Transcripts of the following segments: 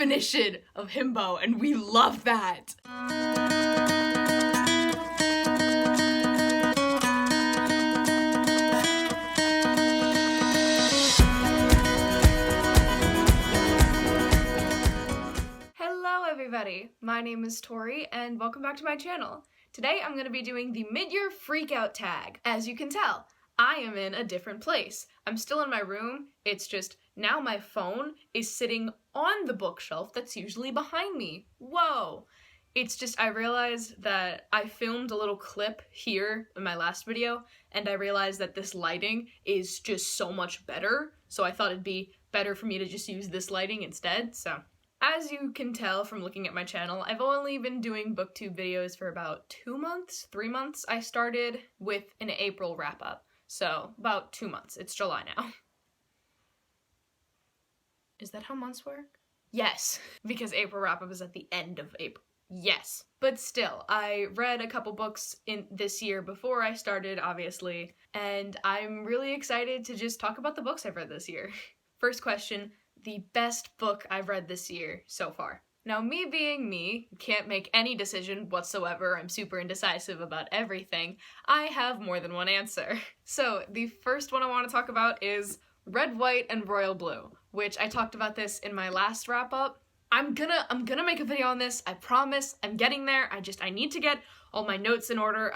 definition of himbo, and we love that. Hello everybody, my name is Tori and welcome back to my channel. Today I'm going to be doing the mid-year freakout tag. As you can tell, I am in a different place. I'm still in my room, it's just now my phone is sitting on the bookshelf that's usually behind me. Whoa! It's just I realized that I filmed a little clip here in my last video and I realized that this lighting is just so much better, so I thought it'd be better for me to just use this lighting instead, so. As you can tell from looking at my channel, I've only been doing booktube videos for about 2 months, 3 months. I started with an April wrap-up, so about 2 months. It's July now. Is that how months work? Yes, because April wrap-up is at the end of April. Yes. But still, I read a couple books in this year before I started, obviously, and I'm really excited to just talk about the books I've read this year. First question. The best book I've read this year so far. Now, me being me, can't make any decision whatsoever, I'm super indecisive about everything, I have more than one answer. So, the first one I want to talk about is Red, White, and Royal Blue, which I talked about this in my last wrap-up. I'm gonna make a video on this, I promise, I'm getting there, I need to get all my notes in order.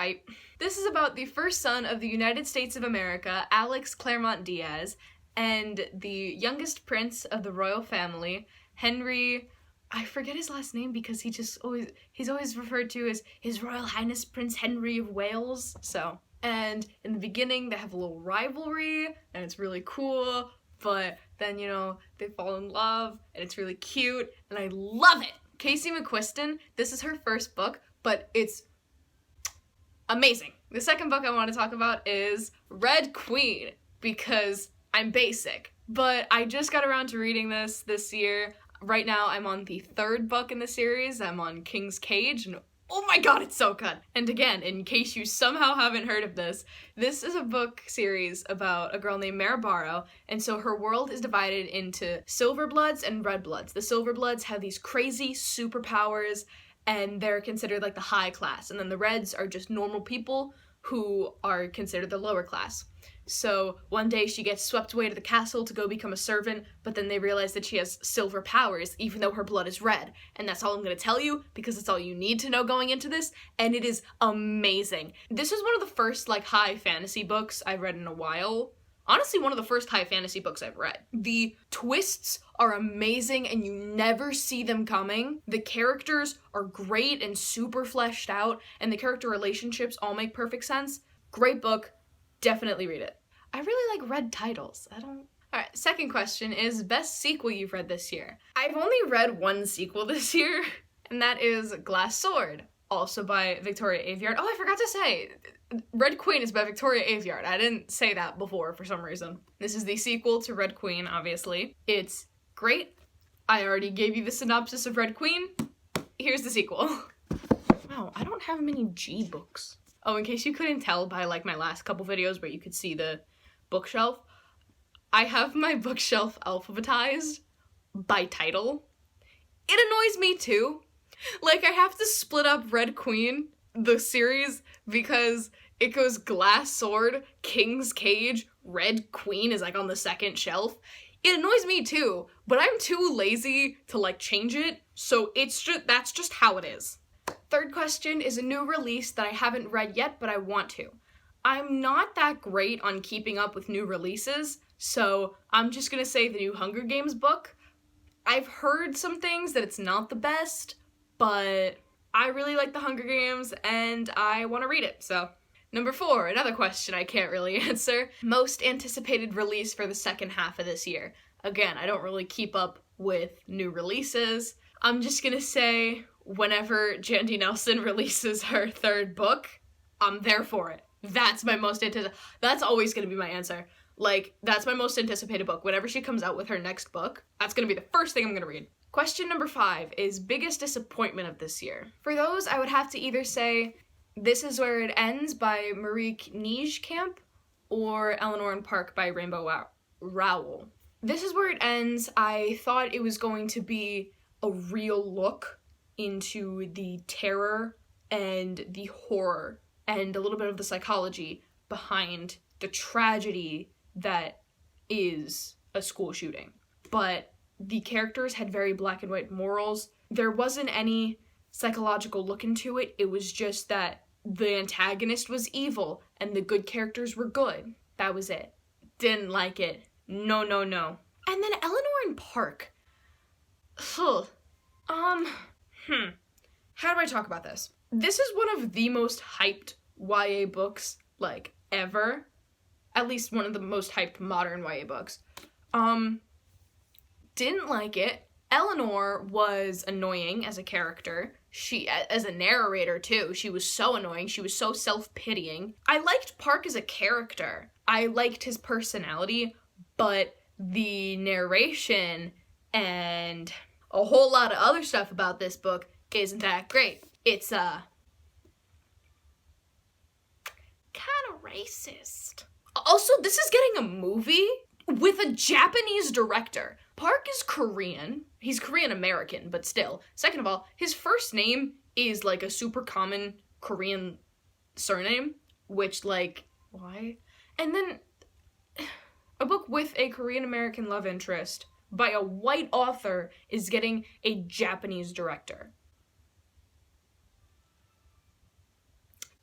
This is about the first son of the United States of America, Alex Claremont Diaz, and the youngest prince of the royal family, Henry, I forget his last name because he's always referred to as His Royal Highness Prince Henry of Wales, so. And in the beginning, they have a little rivalry, and it's really cool, but then, you know, they fall in love, and it's really cute, and I love it! Casey McQuiston, this is her first book, but it's amazing. The second book I want to talk about is Red Queen, because I'm basic, but I just got around to reading this year. Right now, I'm on the third book in the series. I'm on King's Cage, and oh my god, it's so good! And again, in case you somehow haven't heard of this is a book series about a girl named Mare Barrow, and so her world is divided into Silver Bloods and Red Bloods. The Silver Bloods have these crazy superpowers, and they're considered like the high class, and then the Reds are just normal people who are considered the lower class. So one day she gets swept away to the castle to go become a servant, but then they realize that she has silver powers even though her blood is red. And that's all I'm going to tell you because it's all you need to know going into this, and it is amazing. This is one of the first like high fantasy books I've read in a while. Honestly, one of the first high fantasy books I've read. The twists are amazing and you never see them coming. The characters are great and super fleshed out, and the character relationships all make perfect sense. Great book. Definitely read it. I really like red titles. Alright, second question is best sequel you've read this year. I've only read one sequel this year, and that is Glass Sword, also by Victoria Aveyard. Oh, I forgot to say, Red Queen is by Victoria Aveyard. I didn't say that before for some reason. This is the sequel to Red Queen, obviously. It's great. I already gave you the synopsis of Red Queen. Here's the sequel. Wow, I don't have many G books. Oh, in case you couldn't tell by like my last couple videos where you could see the bookshelf, I have my bookshelf alphabetized by title. It annoys me too. Like, I have to split up Red Queen, the series, because it goes Glass Sword, King's Cage, Red Queen is like on the second shelf. It annoys me too, but I'm too lazy to like change it, so that's just how it is. Third question is a new release that I haven't read yet, but I want to. I'm not that great on keeping up with new releases, so I'm just gonna say the new Hunger Games book. I've heard some things that it's not the best, but I really like the Hunger Games and I want to read it, so. Number 4, another question I can't really answer. Most anticipated release for the second half of this year. Again, I don't really keep up with new releases. I'm just gonna say whenever Jandy Nelson releases her third book, I'm there for it. That's my most that's always gonna be my answer. Like, that's my most anticipated book. Whenever she comes out with her next book, that's gonna be the first thing I'm gonna read. Question number 5 is biggest disappointment of this year. For those, I would have to either say This Is Where It Ends by Marie Nijkamp or Eleanor and Park by Rainbow Rowell. This Is Where It Ends, I thought it was going to be a real look into the terror and the horror and a little bit of the psychology behind the tragedy that is a school shooting. But the characters had very black and white morals. There wasn't any psychological look into it. It was just that the antagonist was evil and the good characters were good. That was it. Didn't like it. No, no, no. And then Eleanor and Park. How do I talk about this? This is one of the most hyped YA books, like, ever. At least one of the most hyped modern YA books. Didn't like it. Eleanor was annoying as a character. She, as a narrator too, she was so annoying. She was so self-pitying. I liked Park as a character. I liked his personality, but the narration and a whole lot of other stuff about this book isn't that great. It's, kind of racist. Also, this is getting a movie with a Japanese director. Park is Korean. He's Korean-American, but still. Second of all, his first name is, like, a super common Korean surname, which, like, why? And then, a book with a Korean-American love interest by a white author is getting a Japanese director.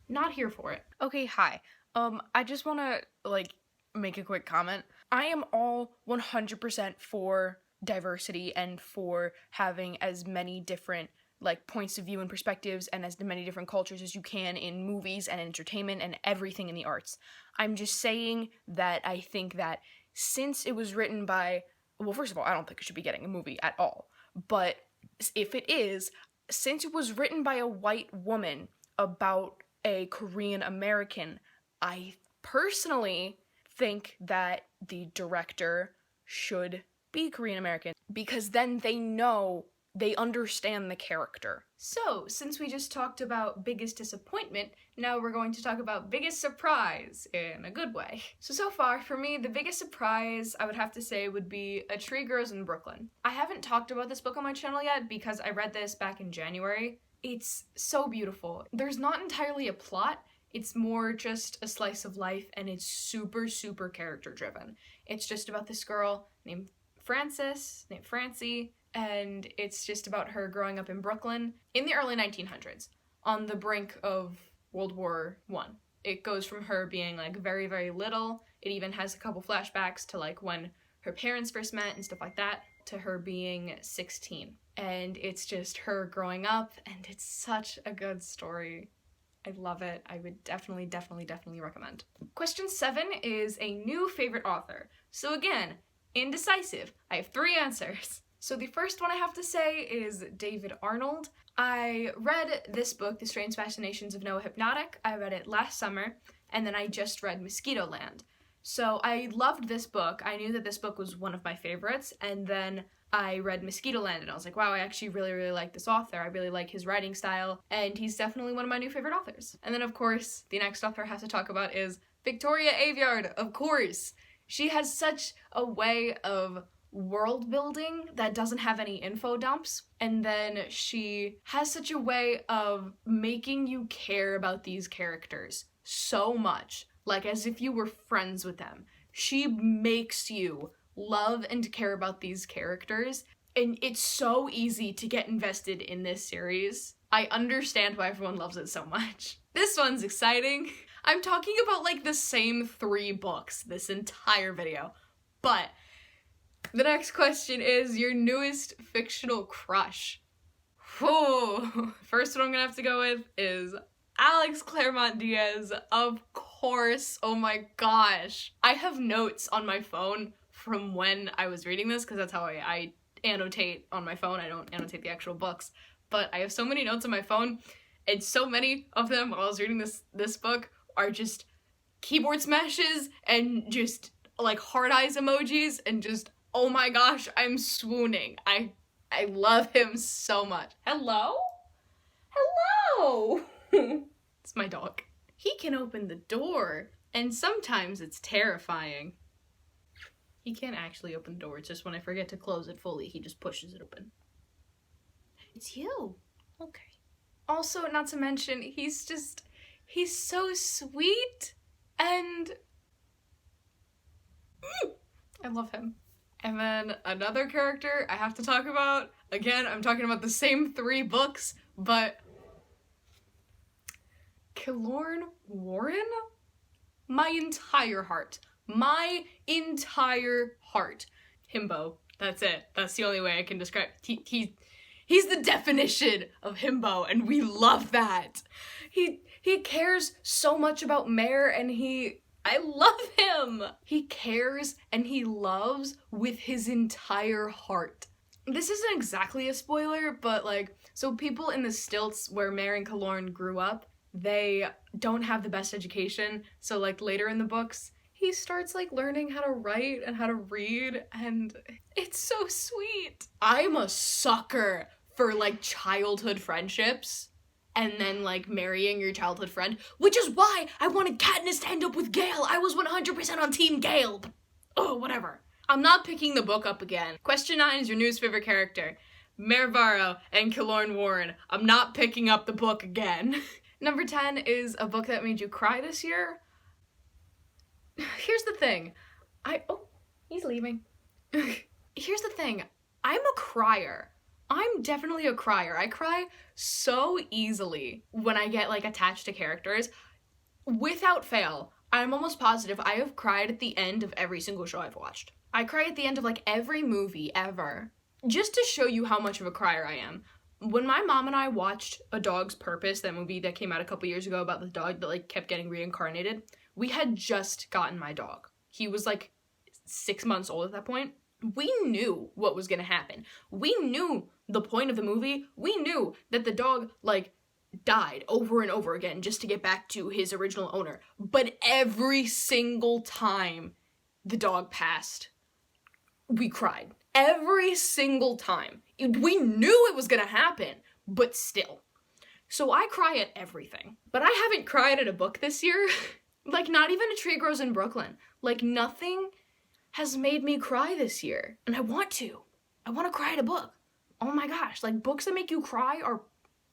Not here for it. Okay, hi. I just want to, like, make a quick comment. I am all 100% for diversity and for having as many different, like, points of view and perspectives and as many different cultures as you can in movies and entertainment and everything in the arts. I'm just saying that I think that since it was written by, well, first of all, I don't think it should be getting a movie at all. But if it is, since it was written by a white woman about a Korean American, I personally think that the director should be Korean American because then they understand the character. So, since we just talked about biggest disappointment, now we're going to talk about biggest surprise in a good way. So far, for me, the biggest surprise I would have to say would be A Tree Grows in Brooklyn. I haven't talked about this book on my channel yet because I read this back in January. It's so beautiful. There's not entirely a plot. It's more just a slice of life, and it's super, super character-driven. It's just about this girl named Francie, and it's just about her growing up in Brooklyn in the early 1900s, on the brink of World War I. It goes from her being, like, very, very little. It even has a couple flashbacks to, like, when her parents first met and stuff like that, to her being 16. And it's just her growing up, and it's such a good story. I love it. I would definitely recommend. Question 7 is a new favorite author. So again, indecisive. I have 3 answers. So the first one I have to say is David Arnold. I read this book, The Strange Fascinations of Noah Hypnotic. I read it last summer, and then I just read Mosquitoland. So I loved this book. I knew that this book was one of my favorites, and then I read Mosquitoland, and I was like, wow, I actually really, really like this author. I really like his writing style, and he's definitely one of my new favorite authors. And then, of course, the next author I have to talk about is Victoria Aveyard, of course. She has such a way of world building that doesn't have any info dumps, and then she has such a way of making you care about these characters so much, like as if you were friends with them. She makes you love and care about these characters, and it's so easy to get invested in this series. I understand why everyone loves it so much. This one's exciting. I'm talking about, like, the same 3 books this entire video, but the next question is your newest fictional crush. Whew. First one I'm gonna have to go with is Alex Claremont Diaz, of course. Oh my gosh. I have notes on my phone from when I was reading this, because that's how I annotate on my phone. I don't annotate the actual books, but I have so many notes on my phone, and so many of them while I was reading this book are just keyboard smashes and just, like, heart eyes emojis and just, oh my gosh, I'm swooning. I love him so much. Hello? Hello! It's my dog. He can open the door, and sometimes it's terrifying. He can't actually open the door, it's just when I forget to close it fully, he just pushes it open. It's you. Okay. Also, not to mention, he's so sweet, and I love him. And then another character I have to talk about, again, I'm talking about the same 3 books, but Killoran Warren? My entire heart. Himbo. That's it. That's the only way I can describe. He's the definition of himbo, and we love that. He cares so much about Mare, and I love him. He cares and he loves with his entire heart. This isn't exactly a spoiler, but like, so people in the stilts where Mare and Killoran grew up, they don't have the best education. So like later in the books, he starts like learning how to write and how to read, and it's so sweet. I'm a sucker for like childhood friendships and then like marrying your childhood friend, which is why I wanted Katniss to end up with Gale. I was 100% on Team Gale. Oh, whatever. I'm not picking the book up again. Question 9 is your newest favorite character. Mare Varro and Killoran Warren. I'm not picking up the book again. Number 10 is a book that made you cry this year. Here's the thing. Oh, he's leaving. Here's the thing. I'm a crier. I'm definitely a crier. I cry so easily when I get like attached to characters. Without fail, I'm almost positive I have cried at the end of every single show I've watched. I cry at the end of like every movie ever. Just to show you how much of a crier I am. When my mom and I watched A Dog's Purpose, that movie that came out a couple years ago about the dog that like kept getting reincarnated, we had just gotten my dog. He was like 6 months old at that point. We knew what was gonna happen. We knew the point of the movie. We knew that the dog like died over and over again just to get back to his original owner. But every single time the dog passed, we cried. Every single time. We knew it was gonna happen, but still. So I cry at everything. But I haven't cried at a book this year. Like, not even A Tree Grows in Brooklyn. Like, nothing has made me cry this year. And I want to. I want to cry at a book. Oh my gosh, like, books that make you cry are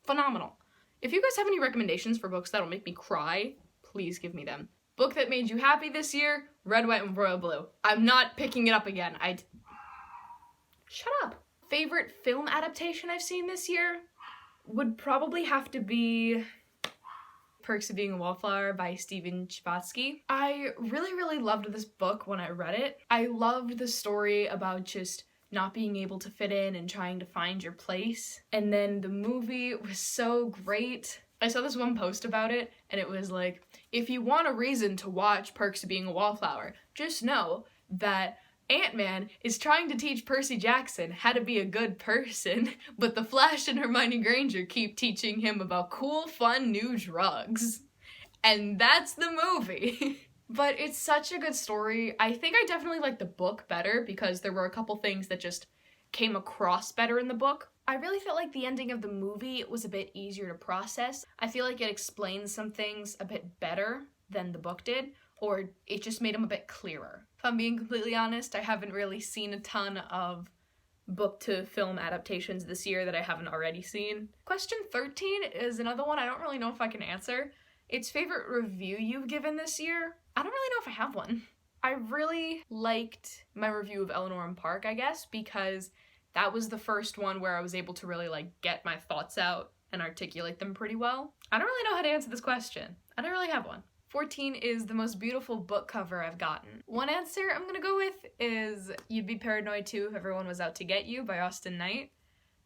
phenomenal. If you guys have any recommendations for books that'll make me cry, please give me them. Book that made you happy this year, Red, White, and Royal Blue. I'm not picking it up again. Shut up. Favorite film adaptation I've seen this year would probably have to be Perks of Being a Wallflower by Stephen Chbosky. I really loved this book when I read it. I loved the story about just not being able to fit in and trying to find your place. And then the movie was so great. I saw this one post about it, and it was like, if you want a reason to watch Perks of Being a Wallflower, just know that Ant-Man is trying to teach Percy Jackson how to be a good person, but the Flash and Hermione Granger keep teaching him about cool, fun, new drugs. And that's the movie. But it's such a good story. I think I definitely like the book better because there were a couple things that just came across better in the book. I really felt like the ending of the movie was a bit easier to process. I feel like it explains some things a bit better than the book did, or it just made them a bit clearer. If I'm being completely honest, I haven't really seen a ton of book to film adaptations this year that I haven't already seen. Question 13 is another one I don't really know if I can answer. It's favorite review you've given this year. I don't really know if I have one. I really liked my review of Eleanor and Park, I guess, because that was the first one where I was able to really like get my thoughts out and articulate them pretty well. I don't really know how to answer this question. I don't really have one. 14 is the most beautiful book cover I've gotten. One answer I'm gonna go with is You'd Be Paranoid Too If Everyone Was Out to Get You by Austen Knight.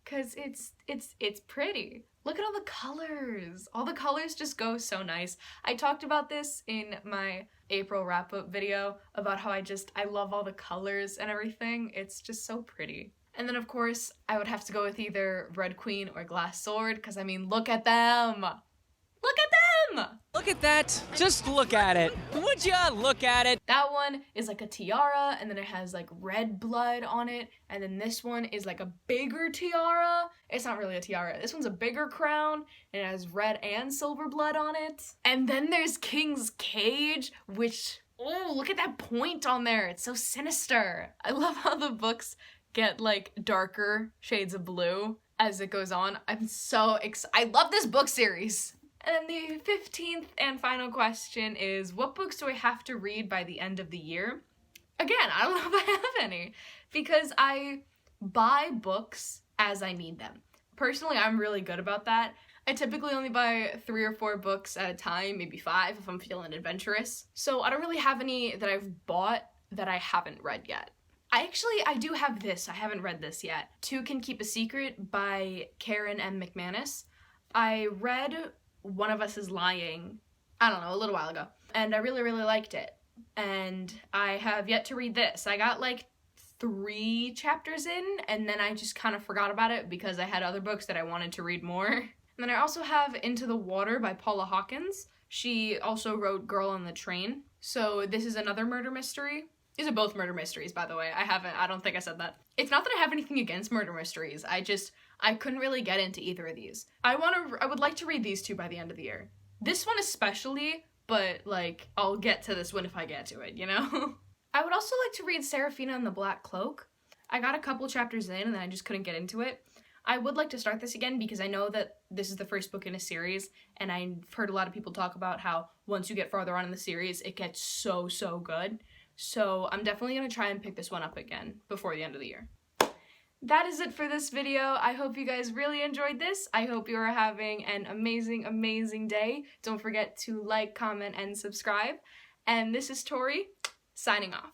Cause it's pretty. Look at all the colors. All the colors just go so nice. I talked about this in my April wrap-up video about how I love all the colors and everything. It's just so pretty. And then of course, I would have to go with either Red Queen or Glass Sword, because I mean, look at them! Look at them! Look at that. Just look at it. Would ya look at it? That one is like a tiara, and then it has like red blood on it, and then this one is like a bigger tiara. It's not really a tiara. This one's a bigger crown, and it has red and silver blood on it. And then there's King's Cage, which, oh, look at that point on there. It's so sinister. I love how the books get like darker shades of blue as it goes on. I'm so excited. I love this book series. And the 15th and final question is, what books do I have to read by the end of the year? Again, I don't know if I have any, because I buy books as I need them. Personally, I'm really good about that. I typically only buy 3 or 4 books at a time, maybe 5 if I'm feeling adventurous. So I don't really have any that I've bought that I haven't read yet. I do have this. I haven't read this yet. Two Can Keep a Secret by Karen M. McManus. I read One of Us is Lying, I don't know, a little while ago, and I really, really liked it. And I have yet to read this. I got like 3 chapters in, and then I just kind of forgot about it because I had other books that I wanted to read more. And then I also have Into the Water by Paula Hawkins. She also wrote Girl on the Train. So this is another murder mystery. These are both murder mysteries, by the way. I don't think I said that. It's not that I have anything against murder mysteries. I couldn't really get into either of these. I would like to read these 2 by the end of the year. This one especially, but like, I'll get to this one if I get to it, you know? I would also like to read Serafina and the Black Cloak. I got a couple chapters in and then I just couldn't get into it. I would like to start this again because I know that this is the first book in a series, and I've heard a lot of people talk about how once you get farther on in the series, it gets so, so good. So I'm definitely going to try and pick this one up again before the end of the year. That is it for this video. I hope you guys really enjoyed this. I hope you are having an amazing, amazing day. Don't forget to like, comment, and subscribe. And this is Tori, signing off.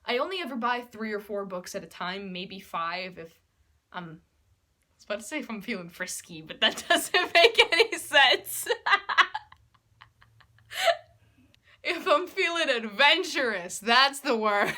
I only ever buy 3 or 4 books at a time, maybe 5 if I was about to say if I'm feeling frisky, but that doesn't make any sense. If I'm feeling adventurous, that's the word.